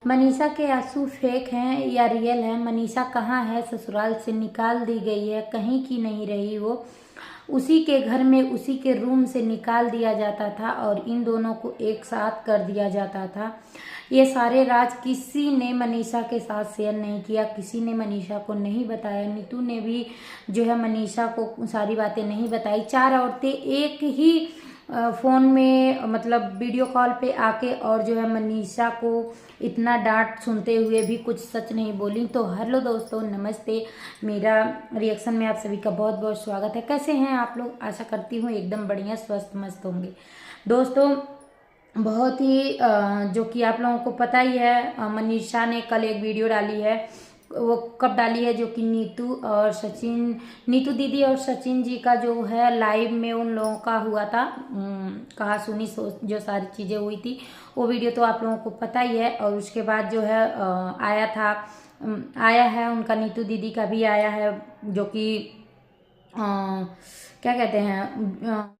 मनीषा के आंसू फेक हैं या रियल हैं? मनीषा कहाँ है? ससुराल से निकाल दी गई है, कहीं की नहीं रही वो। उसी के घर में उसी के रूम से निकाल दिया जाता था और इन दोनों को एक साथ कर दिया जाता था। ये सारे राज किसी ने मनीषा के साथ शेयर नहीं किया, किसी ने मनीषा को नहीं बताया। नीतू ने भी जो है मनीषा को सारी बातें नहीं बताई। चार औरतें एक ही फ़ोन में मतलब वीडियो कॉल पे आके और जो है मनीषा को इतना डांट सुनते हुए भी कुछ सच नहीं बोली। तो हेलो दोस्तों, नमस्ते। मेरा रिएक्शन में आप सभी का बहुत बहुत स्वागत है। कैसे हैं आप लोग? आशा करती हूँ एकदम बढ़िया स्वस्थ मस्त होंगे। दोस्तों, बहुत ही जो कि आप लोगों को पता ही है, मनीषा ने कल एक वीडियो डाली है। वो कब डाली है? जो कि नीतू दीदी और सचिन जी का जो है लाइव में उन लोगों का हुआ था। कहा सुनी जो सारी चीज़ें हुई थी वो वीडियो तो आप लोगों को पता ही है। और उसके बाद जो है आया है उनका, नीतू दीदी का भी आया है, जो कि क्या कहते हैं,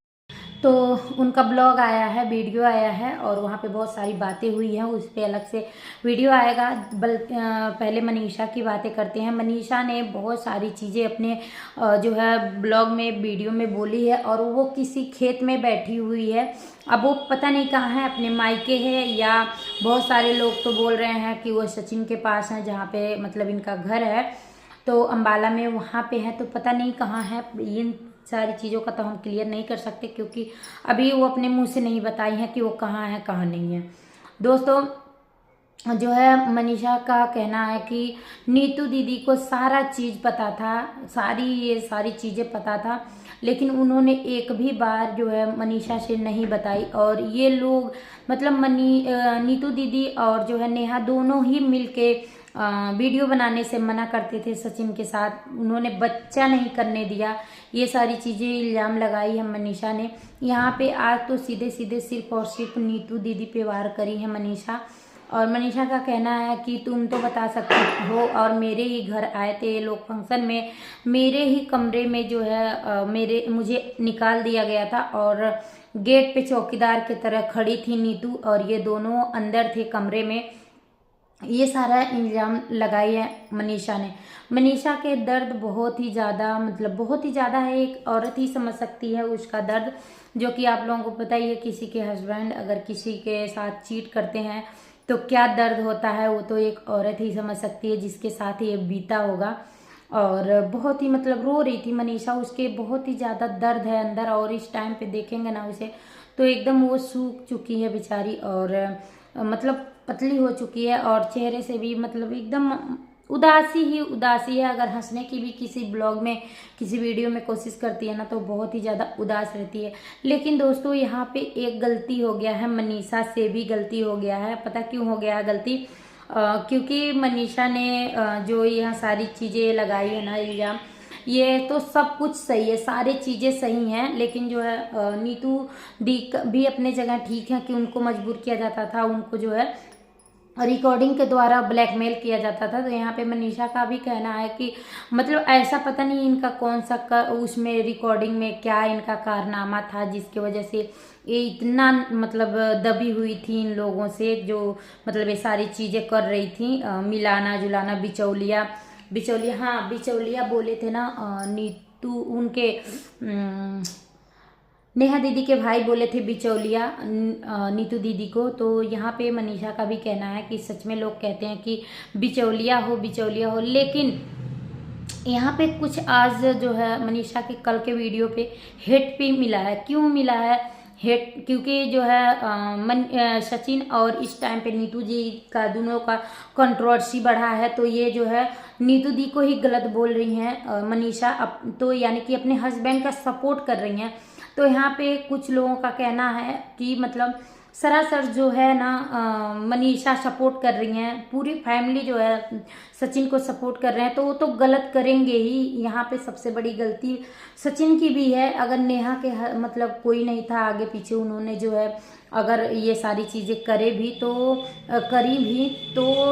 तो उनका ब्लॉग आया है, वीडियो आया है और वहाँ पे बहुत सारी बातें हुई हैं। उस पर अलग से वीडियो आएगा। पहले मनीषा की बातें करते हैं। मनीषा ने बहुत सारी चीज़ें अपने जो है ब्लॉग में वीडियो में बोली है और वो किसी खेत में बैठी हुई है। अब वो पता नहीं कहाँ है, अपने मायके है या बहुत सारे लोग तो बोल रहे हैं कि वो सचिन के पास है, जहाँ पे मतलब इनका घर है तो अम्बाला में, वहाँ पे है। तो पता नहीं कहाँ है। इन सारी चीज़ों का तो हम क्लियर नहीं कर सकते क्योंकि अभी वो अपने मुंह से नहीं बताई है कि वो कहाँ है कहाँ नहीं है। दोस्तों, जो है मनीषा का कहना है कि नीतू दीदी को सारा चीज़ पता था, ये सारी चीज़ें पता था, लेकिन उन्होंने एक भी बार जो है मनीषा से नहीं बताई। और ये लोग मतलब नीतू दीदी और जो है नेहा दोनों ही मिलके वीडियो बनाने से मना करते थे सचिन के साथ। उन्होंने बच्चा नहीं करने दिया। ये सारी चीज़ें इल्ज़ाम लगाई है मनीषा ने। यहाँ पे आज तो सीधे सीधे सिर्फ और सिर्फ नीतू दीदी पे वार करी है मनीषा। और मनीषा का कहना है कि तुम तो बता सकती हो, और मेरे ही घर आए थे ये लोग फंक्शन में, मेरे ही कमरे में जो है मुझे निकाल दिया गया था और गेट पे चौकीदार की तरह खड़ी थी नीतू और ये दोनों अंदर थे कमरे में। ये सारा इल्ज़ाम लगाई है मनीषा ने। मनीषा के दर्द बहुत ही ज़्यादा, मतलब बहुत ही ज़्यादा है। एक औरत ही समझ सकती है उसका दर्द, जो कि आप लोगों को पता ही है। किसी के हस्बैंड अगर किसी के साथ चीट करते हैं तो क्या दर्द होता है, वो तो एक औरत ही समझ सकती है जिसके साथ ये बीता होगा। और बहुत ही मतलब रो रही थी मनीषा, उसके बहुत ही ज़्यादा दर्द है अंदर। और इस टाइम पे देखेंगे ना उसे तो एकदम वो सूख चुकी है बेचारी, और मतलब पतली हो चुकी है और चेहरे से भी मतलब एकदम उदासी ही उदासी है। अगर हंसने की भी किसी ब्लॉग में किसी वीडियो में कोशिश करती है ना तो बहुत ही ज़्यादा उदास रहती है। लेकिन दोस्तों, यहाँ पे एक गलती हो गया है, मनीषा से भी गलती हो गया है। पता क्यों हो गया है गलती? क्योंकि मनीषा ने जो यहाँ सारी चीज़ें लगाई है ना इल्ज़ाम, ये तो सब कुछ सही है, सारी चीज़ें सही हैं, लेकिन जो है नीतू दी भी अपने जगह ठीक है कि उनको मजबूर किया जाता था, उनको जो है रिकॉर्डिंग के द्वारा ब्लैकमेल किया जाता था। तो यहाँ पे मनीषा का भी कहना है कि मतलब ऐसा पता नहीं इनका कौन सा उसमें रिकॉर्डिंग में क्या इनका कारनामा था जिसकी वजह से ये इतना मतलब दबी हुई थी इन लोगों से, जो मतलब ये सारी चीज़ें कर रही थी। मिलाना जुलाना, बिचौलिया हाँ बिचौलिया बोले थे ना नीतू, उनके नेहा दीदी के भाई बोले थे बिचौलिया नीतू दीदी को। तो यहाँ पे मनीषा का भी कहना है कि सच में लोग कहते हैं कि बिचौलिया हो, लेकिन यहाँ पे कुछ आज जो है मनीषा के कल के वीडियो पे हेट भी मिला है। क्यों मिला है हेट? क्योंकि जो है सचिन और इस टाइम पे नीतू जी का दोनों का कंट्रोवर्सी बढ़ा है। तो ये जो है नीतू दी को ही गलत बोल रही हैं मनीषा, तो यानी कि अपने हस्बैंड का सपोर्ट कर रही हैं। तो यहाँ पे कुछ लोगों का कहना है कि मतलब सरासर जो है ना मनीषा सपोर्ट कर रही हैं, पूरी फैमिली जो है सचिन को सपोर्ट कर रहे हैं, तो वो तो गलत करेंगे ही। यहाँ पे सबसे बड़ी गलती सचिन की भी है। अगर नेहा के मतलब कोई नहीं था आगे पीछे, उन्होंने जो है अगर ये सारी चीज़ें करी भी तो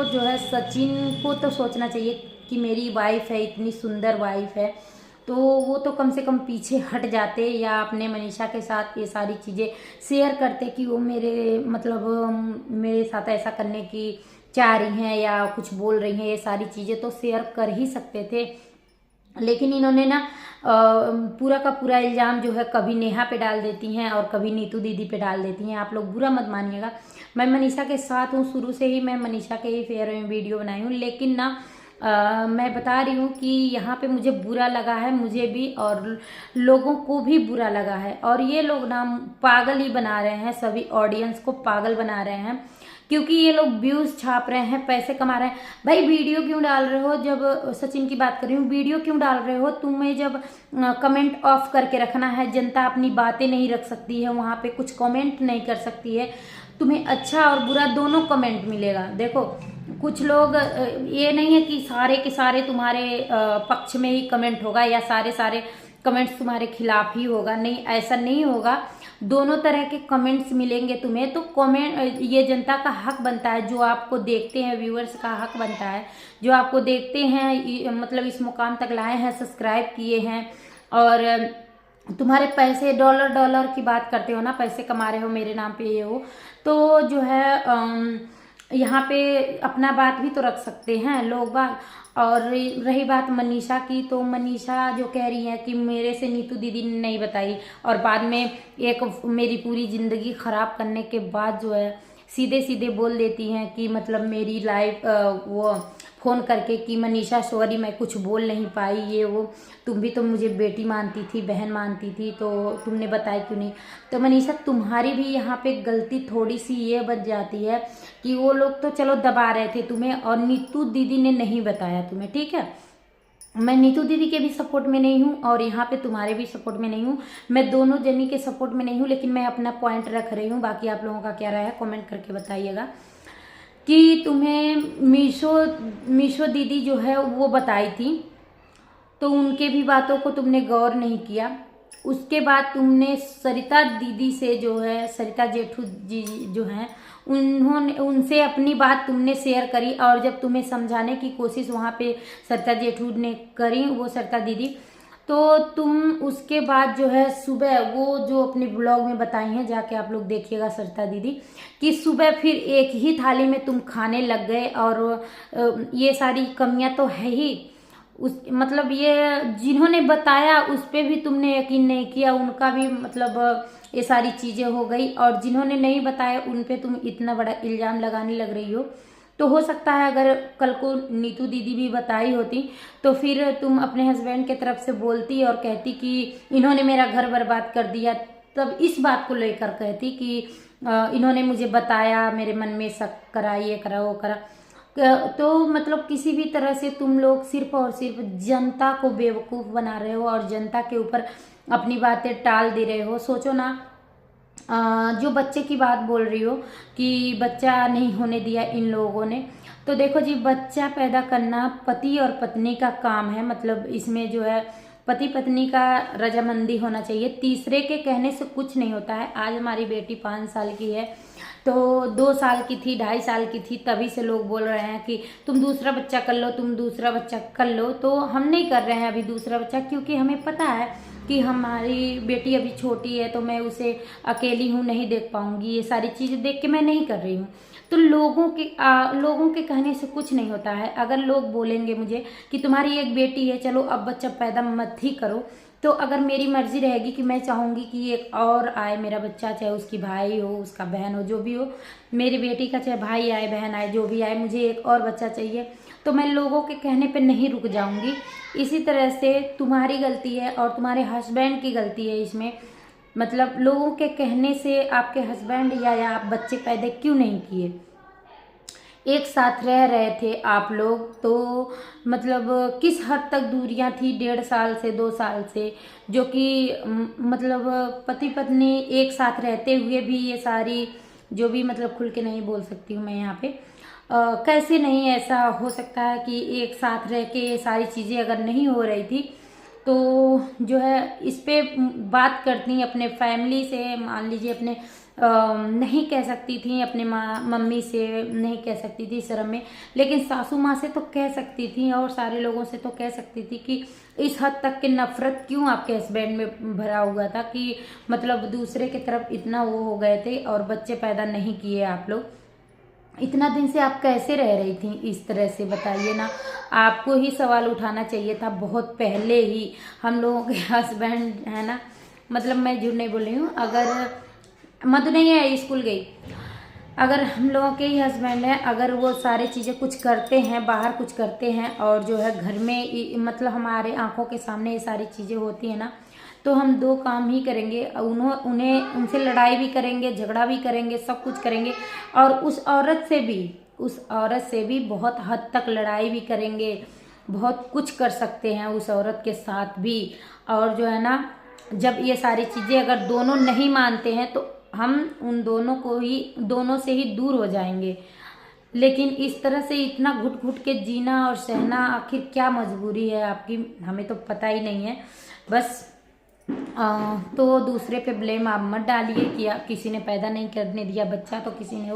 जो है सचिन को तो सोचना चाहिए कि मेरी वाइफ है, इतनी सुंदर वाइफ है, तो वो तो कम से कम पीछे हट जाते या अपने मनीषा के साथ ये सारी चीज़ें शेयर करते कि वो मेरे साथ ऐसा करने की चाह रही हैं या कुछ बोल रही हैं, ये सारी चीज़ें तो शेयर कर ही सकते थे। लेकिन इन्होंने ना पूरा का पूरा इल्ज़ाम जो है कभी नेहा पे डाल देती हैं और कभी नीतू दीदी पे डाल देती हैं। आप लोग बुरा मत मानिएगा, मैं मनीषा के साथ हूँ, शुरू से ही मैं मनीषा के ही फेयर में वीडियो बनाई हूँ। लेकिन ना मैं बता रही हूँ कि यहाँ पे मुझे बुरा लगा है, मुझे भी और लोगों को भी बुरा लगा है। और ये लोग ना पागल ही बना रहे हैं, सभी ऑडियंस को पागल बना रहे हैं, क्योंकि ये लोग व्यूज छाप रहे हैं, पैसे कमा रहे हैं। भाई वीडियो क्यों डाल रहे हो, जब सचिन की बात कर रही हूँ, वीडियो क्यों डाल रहे हो? तुम्हें जब कमेंट ऑफ करके रखना है, जनता अपनी बातें नहीं रख सकती है, वहाँ पे कुछ कमेंट नहीं कर सकती है, तुम्हें अच्छा और बुरा दोनों कमेंट मिलेगा। देखो कुछ लोग, ये नहीं है कि सारे के सारे तुम्हारे पक्ष में ही कमेंट होगा या सारे सारे कमेंट्स तुम्हारे खिलाफ ही होगा, नहीं, ऐसा नहीं होगा। दोनों तरह के कमेंट्स मिलेंगे तुम्हें। तो कमेंट, ये जनता का हक बनता है, जो आपको देखते हैं, व्यूअर्स का हक बनता है, जो आपको देखते हैं, मतलब इस मुकाम तक लाए हैं, सब्सक्राइब किए हैं और तुम्हारे पैसे डॉलर की बात करते हो ना, पैसे कमा रहे हो मेरे नाम पे ये हो, तो जो है यहाँ पे अपना बात भी तो रख सकते हैं लोग बाग। और रही बात मनीषा की, तो मनीषा जो कह रही है कि मेरे से नीतू दीदी ने नहीं बताई, और बाद में एक मेरी पूरी ज़िंदगी ख़राब करने के बाद जो है सीधे सीधे बोल देती हैं कि मतलब मेरी लाइफ वो फ़ोन करके कि मनीषा सॉरी मैं कुछ बोल नहीं पाई, ये वो, तुम भी तो मुझे बेटी मानती थी, बहन मानती थी, तो तुमने बताया क्यों नहीं? तो मनीषा तुम्हारी भी यहाँ पे गलती थोड़ी सी ये बच जाती है कि वो लोग तो चलो दबा रहे थे तुम्हें और नीतू दीदी ने नहीं बताया तुम्हें, ठीक है। मैं नीतू दीदी के भी सपोर्ट में नहीं हूँ और यहाँ पे तुम्हारे भी सपोर्ट में नहीं हूँ, मैं दोनों जनी के सपोर्ट में नहीं हूँ, लेकिन मैं अपना पॉइंट रख रही हूँ। बाकी आप लोगों का क्या राय है कमेंट करके बताइएगा कि तुम्हें मीशो दीदी जो है वो बताई थी, तो उनके भी बातों को तुमने गौर नहीं किया। उसके बाद तुमने सरिता दीदी से जो है, सरिता जेठू जी जो हैं, उन्होंने उनसे अपनी बात तुमने शेयर करी, और जब तुम्हें समझाने की कोशिश वहाँ पे सरिता जेठू ने करी, वो सरिता दीदी, तो तुम उसके बाद जो है सुबह वो जो अपने ब्लॉग में बताई हैं, जाके आप लोग देखिएगा सरिता दीदी, कि सुबह फिर एक ही थाली में तुम खाने लग गए। और ये सारी कमियां तो है ही, उस मतलब ये जिन्होंने बताया उस पर भी तुमने यकीन नहीं किया, उनका भी मतलब ये सारी चीज़ें हो गई, और जिन्होंने नहीं बताया उन पे तुम इतना बड़ा इल्ज़ाम लगाने लग रही हो। तो हो सकता है अगर कल को नीतू दीदी भी बताई होती तो फिर तुम अपने हस्बैंड के तरफ से बोलती और कहती कि इन्होंने मेरा घर बर्बाद कर दिया, तब इस बात को लेकर कहती कि इन्होंने मुझे बताया, मेरे मन में शक करा, ये करा वो करा। तो मतलब किसी भी तरह से तुम लोग सिर्फ और सिर्फ जनता को बेवकूफ़ बना रहे हो और जनता के ऊपर अपनी बातें टाल दे रहे हो। सोचो ना, जो बच्चे की बात बोल रही हो कि बच्चा नहीं होने दिया इन लोगों ने, तो देखो जी, बच्चा पैदा करना पति और पत्नी का काम है। मतलब इसमें जो है पति पत्नी का रजामंदी होना चाहिए, तीसरे के कहने से कुछ नहीं होता है। आज हमारी बेटी 5 साल की है, तो 2 साल की थी, 2.5 साल की थी, तभी से लोग बोल रहे हैं कि तुम दूसरा बच्चा कर लो, तुम दूसरा बच्चा कर लो। तो हम नहीं कर रहे हैं अभी दूसरा बच्चा, क्योंकि हमें पता है कि हमारी बेटी अभी छोटी है, तो मैं उसे अकेली हूँ, नहीं देख पाऊंगी, ये सारी चीज़ें देख के मैं नहीं कर रही हूँ। तो लोगों के कहने से कुछ नहीं होता है। अगर लोग बोलेंगे मुझे कि तुम्हारी एक बेटी है, चलो अब बच्चा पैदा मत ही करो, तो अगर मेरी मर्जी रहेगी कि मैं चाहूँगी कि एक और आए मेरा बच्चा, चाहे उसकी भाई हो, उसका बहन हो, जो भी हो, मेरी बेटी का चाहे भाई आए, बहन आए, जो भी आए, मुझे एक और बच्चा चाहिए, तो मैं लोगों के कहने पे नहीं रुक जाऊँगी। इसी तरह से तुम्हारी गलती है और तुम्हारे हस्बैंड की गलती है इसमें। मतलब लोगों के कहने से आपके हस्बैंड या आप बच्चे पैदा क्यों नहीं किए? एक साथ रह रहे थे आप लोग, तो मतलब किस हद तक दूरियां थी 1.5 साल से 2 साल से, जो कि मतलब पति पत्नी एक साथ रहते हुए भी ये सारी, जो भी मतलब खुल के नहीं बोल सकती हूँ मैं यहाँ पे, कैसे नहीं ऐसा हो सकता है कि एक साथ रह के ये सारी चीज़ें अगर नहीं हो रही थी, तो जो है इस पे बात करती अपने फैमिली से, मान लीजिए अपने नहीं कह सकती थी, अपने मम्मी से नहीं कह सकती थी शर्म में, लेकिन सासू माँ से तो कह सकती थी और सारे लोगों से तो कह सकती थी कि इस हद तक की नफरत क्यों आपके हस्बैंड में भरा हुआ था कि मतलब दूसरे की तरफ इतना वो हो गए थे और बच्चे पैदा नहीं किए आप लोग। इतना दिन से आप कैसे रह रही थी इस तरह से, बताइए ना। आपको ही सवाल उठाना चाहिए था बहुत पहले ही। हम लोगों के हस्बैंड है ना, मतलब मैं झूठ नहीं बोल रही हूँ, अगर मधु नहीं है स्कूल गई, अगर हम लोगों के ही हस्बैंड हैं, अगर वो सारी चीज़ें कुछ करते हैं, बाहर कुछ करते हैं और जो है घर में मतलब हमारे आंखों के सामने ये सारी चीज़ें होती है ना, तो हम दो काम ही करेंगे, उन्हें उनसे लड़ाई भी करेंगे, झगड़ा भी करेंगे, सब कुछ करेंगे। और उस औरत से भी बहुत हद तक लड़ाई भी करेंगे, बहुत कुछ कर सकते हैं उस औरत के साथ भी। और जो है ना, जब ये सारी चीज़ें अगर दोनों नहीं मानते हैं तो हम उन दोनों से ही दूर हो जाएंगे। लेकिन इस तरह से इतना घुट घुट के जीना और सहना, आखिर क्या मजबूरी है आपकी, हमें तो पता ही नहीं है। बस तो दूसरे पे ब्लेम आप मत डालिए कि किसी ने पैदा नहीं करने दिया बच्चा, तो किसी ने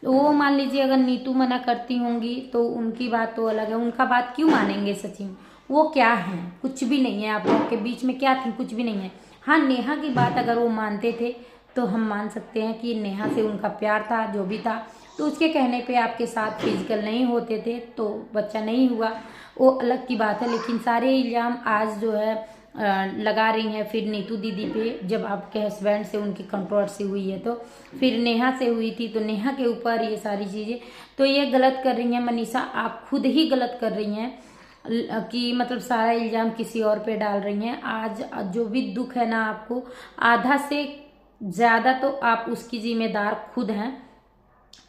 वो मान लीजिए अगर नीतू मना करती होंगी तो उनकी बात तो अलग है, उनका बात क्यों मानेंगे सचिन, वो क्या है, कुछ भी नहीं है। आप लोग के बीच में क्या थी, कुछ भी नहीं है। हाँ, नेहा की बात अगर वो मानते थे तो हम मान सकते हैं कि नेहा से उनका प्यार था, जो भी था, तो उसके कहने पे आपके साथ फिजिकल नहीं होते थे तो बच्चा नहीं हुआ, वो अलग की बात है। लेकिन सारे इल्ज़ाम आज जो है लगा रही हैं फिर नीतू दीदी पे, जब आपके हस्बैंड से उनकी कंट्रोवर्सी हुई है, तो फिर नेहा से हुई थी तो नेहा के ऊपर ये सारी चीज़ें, तो ये गलत कर रही हैं मनीषा, आप खुद ही गलत कर रही हैं कि मतलब सारा इल्ज़ाम किसी और पे डाल रही हैं। आज जो भी दुख है ना आपको, आधा से ज़्यादा तो आप उसकी जिम्मेदार खुद हैं,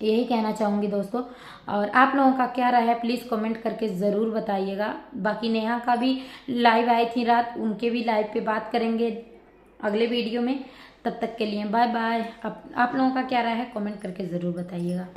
यही कहना चाहूँगी दोस्तों। और आप लोगों का क्या राय है प्लीज़ कमेंट करके ज़रूर बताइएगा। बाकी नेहा का भी लाइव आई थी रात, उनके भी लाइव पे बात करेंगे अगले वीडियो में। तब तक के लिए बाय बाय। आप लोगों का क्या राय है कमेंट करके ज़रूर बताइएगा।